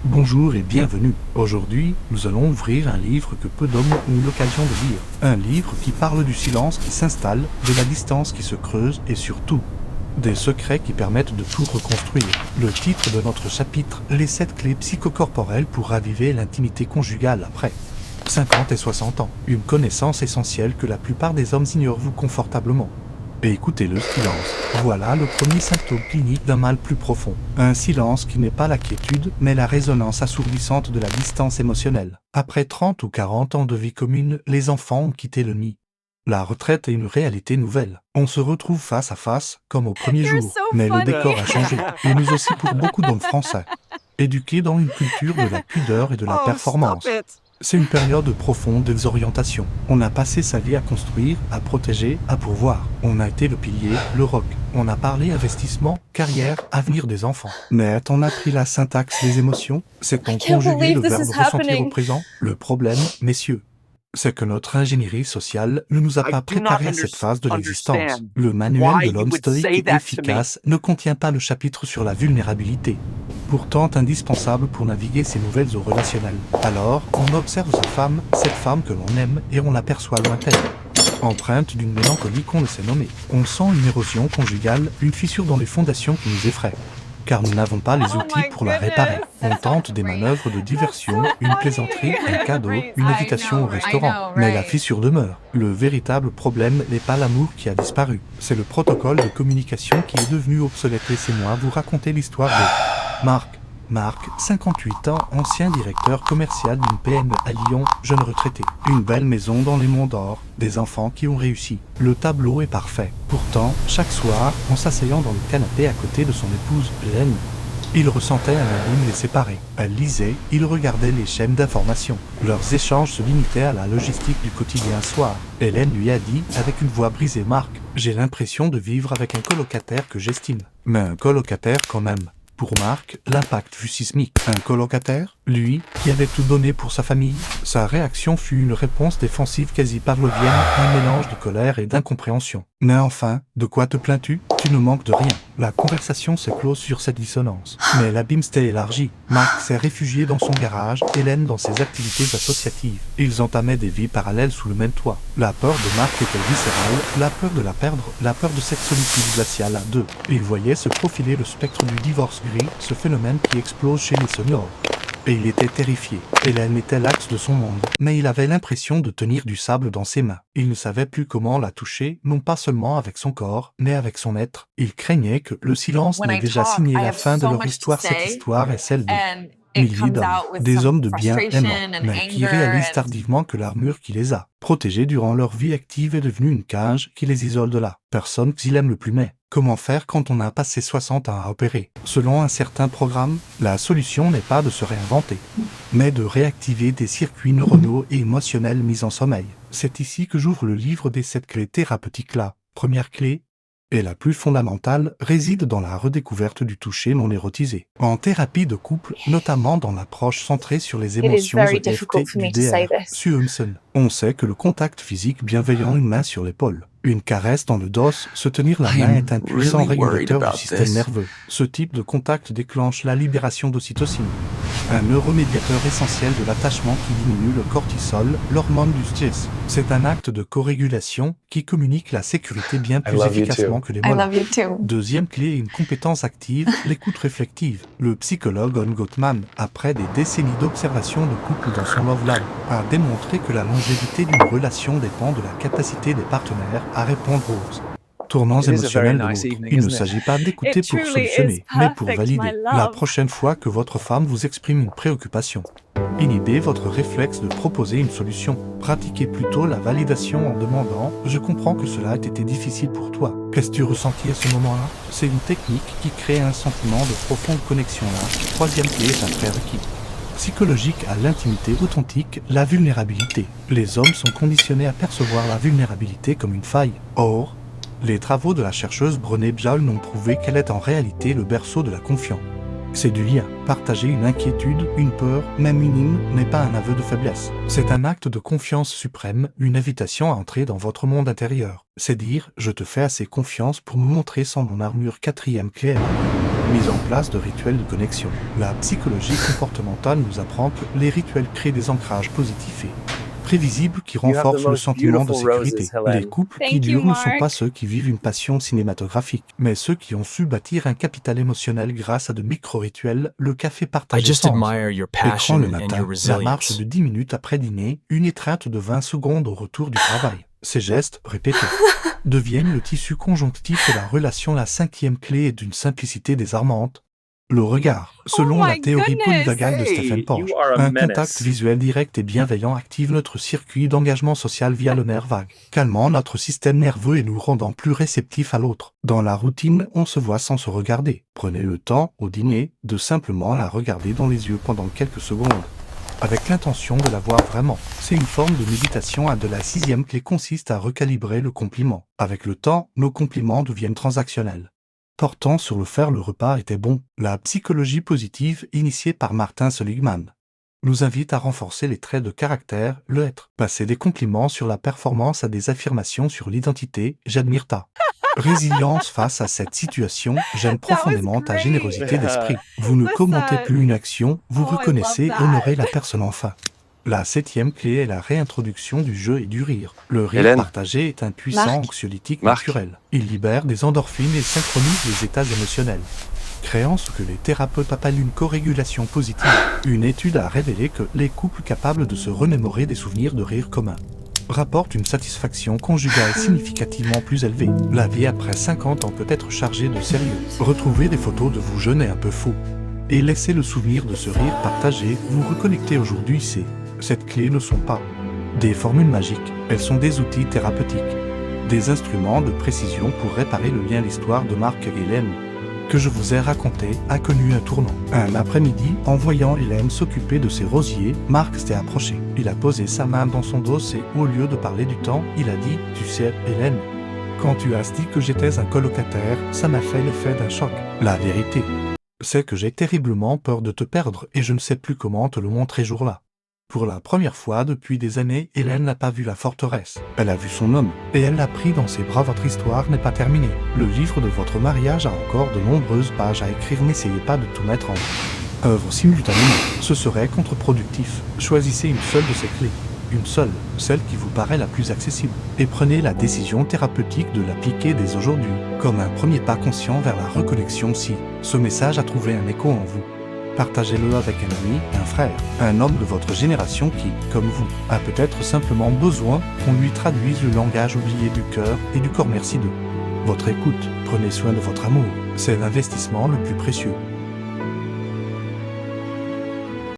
Bonjour et bienvenue. Aujourd'hui, nous allons ouvrir un livre que peu d'hommes ont eu l'occasion de lire. Un livre qui parle du silence qui s'installe, de la distance qui se creuse et surtout, des secrets qui permettent de tout reconstruire. Le titre de notre chapitre, les 7 clés psychocorporelles pour raviver l'intimité conjugale après 50 et 60 ans. Une connaissance essentielle que la plupart des hommes ignorent confortablement. Et écoutez le silence. Voilà le premier symptôme clinique d'un mal plus profond. Un silence qui n'est pas la quiétude, mais la résonance assourdissante de la distance émotionnelle. Après 30 ou 40 ans de vie commune, les enfants ont quitté le nid. La retraite est une réalité nouvelle. On se retrouve face à face, comme au premier jour. Mais le décor a changé, et nous aussi pour beaucoup d'hommes français. Éduqués dans une culture de la pudeur et de la performance. C'est une période de profonde désorientation. On a passé sa vie à construire, à protéger, à pourvoir. On a été le pilier, le roc. On a parlé investissement, carrière, avenir des enfants. Mais on a pris la syntaxe des émotions. C'est on conjugué le verbe ressentir au présent. Le problème, messieurs, c'est que notre ingénierie sociale ne nous a pas préparé à cette phase de l'existence. Le manuel de l'homme stoïque et efficace ne contient pas le chapitre sur la vulnérabilité, pourtant indispensable pour naviguer ces nouvelles eaux relationnelles. Alors, on observe cette femme que l'on aime, et on l'aperçoit lointaine, empreinte d'une mélancolie qu'on ne sait nommer. On sent une érosion conjugale, une fissure dans les fondations qui nous effraie. Car nous n'avons pas les outils pour la réparer. On tente des manœuvres de diversion, une plaisanterie, un cadeau, une invitation au restaurant. Mais la fissure demeure. Le véritable problème n'est pas l'amour qui a disparu. C'est le protocole de communication qui est devenu obsolète. Laissez-moi vous raconter l'histoire de Marc, 58 ans, ancien directeur commercial d'une PME à Lyon, jeune retraité. Une belle maison dans les monts d'or, des enfants qui ont réussi. Le tableau est parfait. Pourtant, chaque soir, en s'asseyant dans le canapé à côté de son épouse, Hélène, il ressentait un abîme les séparer. Elle lisait, il regardait les chaînes d'information. Leurs échanges se limitaient à la logistique du quotidien soir. Hélène lui a dit, avec une voix brisée, « Marc, j'ai l'impression de vivre avec un colocataire que j'estime. Mais un colocataire quand même. » Pour Marc, l'impact fut sismique. Un colocataire, lui, qui avait tout donné pour sa famille. Sa réaction fut une réponse défensive quasi pavlovienne, un mélange de colère et d'incompréhension. Mais enfin, de quoi te plains-tu? Tu ne manques de rien. La conversation s'est close sur cette dissonance. Mais l'abîme s'est élargi. Marc s'est réfugié dans son garage, Hélène dans ses activités associatives. Ils entamaient des vies parallèles sous le même toit. La peur de Marc était viscérale, la peur de la perdre, la peur de cette solitude glaciale à deux. Il voyait se profiler le spectre du divorce gris, ce phénomène qui explose chez les seniors. Et il était terrifié. Hélène était l'axe de son monde, mais il avait l'impression de tenir du sable dans ses mains. Il ne savait plus comment la toucher, non pas seulement avec son corps, mais avec son être. Il craignait que le silence n'ait déjà signé la fin de leur histoire. Cette histoire est celle de milliers d'hommes, des hommes de bien aimants, mais qui réalisent tardivement que l'armure qui les a protégés durant leur vie active est devenue une cage qui les isole de la personne qu'ils aiment le plus. Mais comment faire quand on a passé 60 ans à opérer? Selon un certain programme, la solution n'est pas de se réinventer, mais de réactiver des circuits neuronaux et émotionnels mis en sommeil. C'est ici que j'ouvre le livre des 7 clés thérapeutiques. La première clé, et la plus fondamentale, réside dans la redécouverte du toucher non érotisé. En thérapie de couple, notamment dans l'approche centrée sur les émotions EFT du DR, Suhumsen, on sait que le contact physique bienveillant, une main sur l'épaule, une caresse dans le dos, se tenir la main est un puissant régulateur du système nerveux. Ce type de contact déclenche la libération d'ocytocine, un neuromédiateur essentiel de l'attachement qui diminue le cortisol, l'hormone du stress. C'est un acte de corégulation qui communique la sécurité bien plus efficacement que les mots. Deuxième clé, une compétence active, l'écoute réflexive. Le psychologue On Gottman, après des décennies d'observation de couple dans son Love Lab, a démontré que la longévité d'une relation dépend de la capacité des partenaires à répondre aux tournants émotionnels de l'autre. Il ne s'agit pas d'écouter pour solutionner, mais pour valider. La prochaine fois que votre femme vous exprime une préoccupation, inhibez votre réflexe de proposer une solution. Pratiquez plutôt la validation en demandant « Je comprends que cela ait été difficile pour toi. Qu'est-ce que tu ressentis à ce moment-là » C'est une technique qui crée un sentiment de profonde connexion. La troisième clé est un prérequis psychologique à l'intimité authentique, la vulnérabilité. Les hommes sont conditionnés à percevoir la vulnérabilité comme une faille. Or, les travaux de la chercheuse Brené Brown ont prouvé qu'elle est en réalité le berceau de la confiance. C'est du lien. Partager une inquiétude, une peur, même minime, n'est pas un aveu de faiblesse. C'est un acte de confiance suprême, une invitation à entrer dans votre monde intérieur. C'est dire « je te fais assez confiance pour me montrer sans mon armure ». Quatrième clé. Mise en place de rituels de connexion. La psychologie comportementale nous apprend que les rituels créent des ancrages positifs et prévisibles qui renforcent le sentiment de sécurité. Les couples qui durent ne sont pas ceux qui vivent une passion cinématographique, mais ceux qui ont su bâtir un capital émotionnel grâce à de micro-rituels, le café partagé l'écran le matin, la marche de 10 minutes après dîner, une étreinte de 20 secondes au retour du travail. Ces gestes, répétés, deviennent le tissu conjonctif de la relation. La cinquième clé est d'une simplicité désarmante. Le regard. Selon la théorie polyvagale de Stephen Porges, un contact visuel direct et bienveillant active notre circuit d'engagement social via le nerf vague, calmant notre système nerveux et nous rendant plus réceptifs à l'autre. Dans la routine, on se voit sans se regarder. Prenez le temps, au dîner, de simplement la regarder dans les yeux pendant quelques secondes, avec l'intention de la voir vraiment. C'est une forme de méditation. De la sixième clé consiste à recalibrer le compliment. Avec le temps, nos compliments deviennent transactionnels, portant sur le faire le repas était bon. La psychologie positive, initiée par Martin Seligman, nous invite à renforcer les traits de caractère, le être. Passer des compliments sur la performance à des affirmations sur l'identité, j'admire ta résilience face à cette situation, j'aime profondément ta générosité d'esprit. Vous ne commentez plus une action, vous reconnaissez et honorez la personne enfin. La septième clé est la réintroduction du jeu et du rire. Le rire partagé est un puissant anxiolytique naturel. Il libère des endorphines et synchronise les états émotionnels, créant ce que les thérapeutes appellent une corrégulation positive. Une étude a révélé que les couples capables de se remémorer des souvenirs de rire communs rapportent une satisfaction conjugale significativement plus élevée. La vie après 50 ans peut être chargée de sérieux. Retrouvez des photos de vous jeunes et un peu fous, et laissez le souvenir de ce rire partagé vous reconnecter aujourd'hui. Cette clé ne sont pas des formules magiques, elles sont des outils thérapeutiques, des instruments de précision pour réparer le lien. L'histoire de Marc et Hélène, que je vous ai raconté, a connu un tournant. Un après-midi, en voyant Hélène s'occuper de ses rosiers, Marc s'est approché. Il a posé sa main dans son dos et, au lieu de parler du temps, il a dit « Tu sais, Hélène, quand tu as dit que j'étais un colocataire, ça m'a fait l'effet d'un choc. La vérité, c'est que j'ai terriblement peur de te perdre et je ne sais plus comment te le montrer jour-là. » Pour la première fois depuis des années, Hélène n'a pas vu la forteresse. Elle a vu son homme, et elle l'a pris dans ses bras. Votre histoire n'est pas terminée. Le livre de votre mariage a encore de nombreuses pages à écrire. N'essayez pas de tout mettre en œuvre simultanément. Ce serait contre-productif. Choisissez une seule de ces clés. Une seule, celle qui vous paraît la plus accessible. Et prenez la décision thérapeutique de l'appliquer dès aujourd'hui, comme un premier pas conscient vers la reconnexion. Si ce message a trouvé un écho en vous, partagez-le avec un ami, un frère, un homme de votre génération qui, comme vous, a peut-être simplement besoin qu'on lui traduise le langage oublié du cœur et du corps. Merci de votre écoute. Prenez soin de votre amour. C'est l'investissement le plus précieux.